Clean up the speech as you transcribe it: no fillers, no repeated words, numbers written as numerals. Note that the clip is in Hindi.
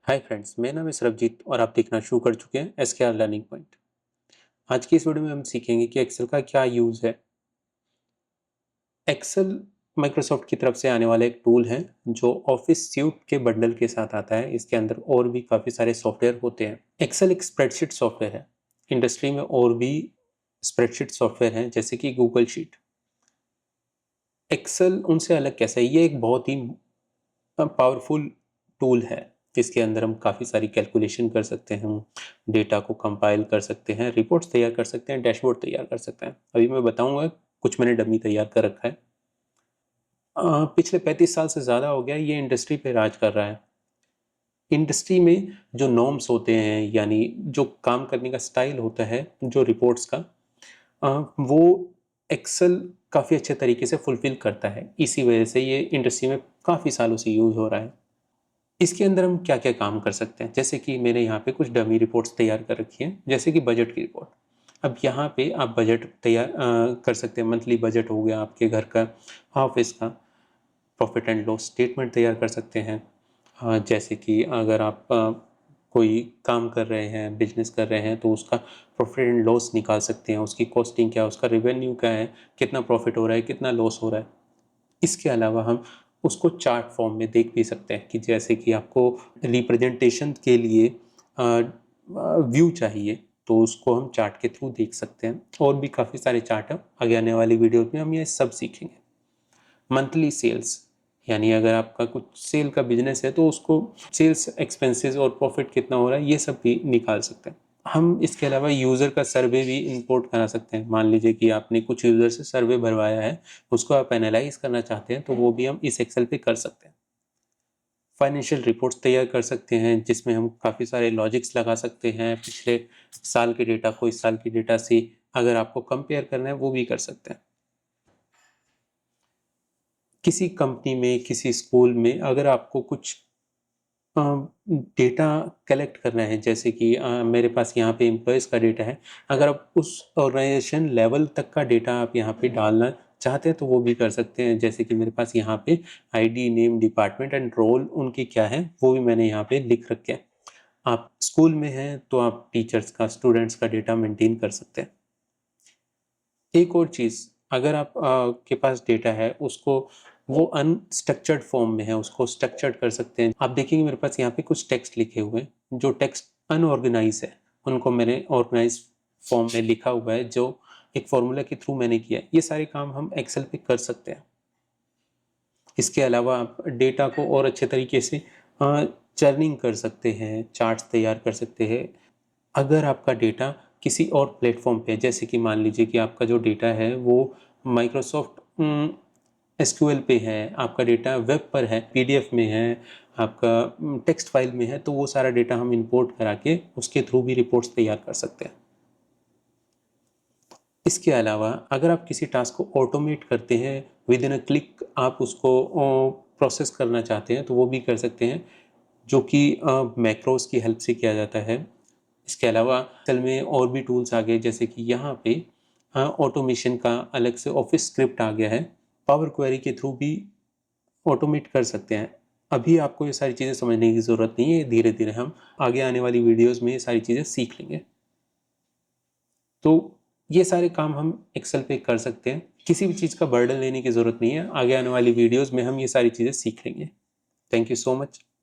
हाय फ्रेंड्स, मेरा नाम है सरबजीत और आप देखना शुरू कर चुके हैं एसकेआर लर्निंग पॉइंट। आज की इस वीडियो में हम सीखेंगे कि एक्सेल का क्या यूज़ है। एक्सेल माइक्रोसॉफ्ट की तरफ से आने वाला एक टूल है जो ऑफिस सूट के बंडल के साथ आता है। इसके अंदर और भी काफ़ी सारे सॉफ्टवेयर होते हैं। एक्सेल एक स्प्रेडशीट सॉफ्टवेयर है। इंडस्ट्री में और भी स्प्रेडशीट सॉफ्टवेयर हैं जैसे कि गूगल शीट। एक्सेल उनसे अलग कैसे है? ये एक बहुत ही पावरफुल टूल है। इसके अंदर हम काफ़ी सारी कैलकुलेशन कर सकते हैं, डेटा को कंपाइल कर सकते हैं, रिपोर्ट्स तैयार कर सकते हैं, डैशबोर्ड तैयार कर सकते हैं। अभी मैं बताऊंगा, कुछ मैंने डमी तैयार कर रखा है। पिछले 35 साल से ज़्यादा हो गया ये इंडस्ट्री पे राज कर रहा है। इंडस्ट्री में जो नॉर्म्स होते हैं, यानी जो काम करने का स्टाइल होता है, जो रिपोर्ट्स का, वो एक्सेल काफ़ी अच्छे तरीके से फुलफिल करता है। इसी वजह से ये इंडस्ट्री में काफ़ी सालों से यूज़ हो रहा है। इसके अंदर हम क्या-क्या काम कर सकते हैं? जैसे कि मैंने यहाँ पे कुछ डमी रिपोर्ट्स तैयार कर रखी हैं, जैसे कि बजट की रिपोर्ट। अब यहाँ पे आप बजट तैयार कर सकते हैं। मंथली बजट हो गया आपके घर का, ऑफिस का, प्रॉफिट एंड लॉस स्टेटमेंट तैयार कर सकते हैं। जैसे कि अगर आप कोई काम कर रहे हैं, बिजनेस कर रहे हैं, तो उसका प्रॉफिट एंड लॉस निकाल सकते हैं। उसकी कॉस्टिंग क्या है, उसका रेवेन्यू क्या है, कितना प्रॉफिट हो रहा है, कितना लॉस हो रहा है। इसके अलावा हम उसको चार्ट फॉर्म में देख भी सकते हैं कि जैसे कि आपको रिप्रेजेंटेशन के लिए व्यू चाहिए, तो उसको हम चार्ट के थ्रू देख सकते हैं। और भी काफ़ी सारे चार्ट हैं, आगे आने वाली वीडियोस में हम ये सब सीखेंगे। मंथली सेल्स, यानी अगर आपका कुछ सेल का बिजनेस है तो उसको सेल्स एक्सपेंसेस और प्रॉफिट कितना हो रहा है ये सब भी निकाल सकते हैं। हम इसके अलावा यूज़र का सर्वे भी इंपोर्ट करा सकते हैं। मान लीजिए कि आपने कुछ यूज़र से सर्वे भरवाया है, उसको आप एनालाइज करना चाहते हैं, तो वो भी हम इस एक्सेल पे कर सकते हैं। फाइनेंशियल रिपोर्ट्स तैयार कर सकते हैं जिसमें हम काफ़ी सारे लॉजिक्स लगा सकते हैं। पिछले साल के डेटा को इस साल की डेटा से अगर आपको कंपेयर करना है वो भी कर सकते हैं। किसी कंपनी में, किसी स्कूल में अगर आपको कुछ डेटा कलेक्ट करना है, जैसे कि मेरे पास यहाँ पे एम्प्लॉयज़ का डेटा है। अगर आप उस ऑर्गेनाइजेशन लेवल तक का डेटा आप यहाँ पे डालना चाहते हैं तो वो भी कर सकते हैं। जैसे कि मेरे पास यहाँ पे ID, name, department and role उनके क्या है वो भी मैंने यहाँ पे लिख रखे हैं। आप स्कूल में हैं तो आप टीचर्स का, स्टूडेंट्स का डेटा मेंटेन कर सकते हैं। एक और चीज़, अगर आप के पास डेटा है, उसको वो अनस्ट्रक्चर्ड फॉर्म में है, उसको स्ट्रक्चर्ड कर सकते हैं। आप देखेंगे मेरे पास यहाँ पे कुछ टेक्स्ट लिखे हुए हैं। जो टेक्स्ट अनऑर्गेनाइज है उनको मैंने ऑर्गेनाइज फॉर्म में लिखा हुआ है, जो एक फॉर्मूला के थ्रू मैंने किया है। ये सारे काम हम एक्सेल पे कर सकते हैं। इसके अलावा आप डेटा को और अच्छे तरीके से चर्निंग कर सकते हैं, चार्ट्स तैयार कर सकते हैं। अगर आपका डेटा किसी और प्लेटफॉर्म पे है, जैसे कि मान लीजिए कि आपका जो डेटा है वो माइक्रोसॉफ्ट एसक्यूएल पे है, आपका डेटा वेब पर है, पीडीएफ में है, आपका टेक्स्ट फाइल में है, तो वो सारा डेटा हम इंपोर्ट करा के उसके थ्रू भी रिपोर्ट्स तैयार कर सकते हैं। इसके अलावा अगर आप किसी टास्क को ऑटोमेट करते हैं, विद इन अ क्लिक आप उसको प्रोसेस करना चाहते हैं तो वो भी कर सकते हैं, जो कि मैक्रोस की हेल्प से किया जाता है। इसके अलावा एक्सेल में और भी टूल्स आ गए, जैसे कि यहाँ पे ऑटोमेशन का अलग से ऑफिस स्क्रिप्ट आ गया है। पावर क्वेरी के थ्रू भी ऑटोमेट कर सकते हैं। अभी आपको ये सारी चीज़ें समझने की ज़रूरत नहीं है, धीरे धीरे हम आगे आने वाली वीडियोज़ में ये सारी चीज़ें सीख लेंगे। तो ये सारे काम हम एक्सेल पे कर सकते हैं। किसी भी चीज़ का बर्डन लेने की ज़रूरत नहीं है। आगे आने वाली वीडियोज़ में हम ये सारी चीज़ें सीख लेंगे। Thank you so much.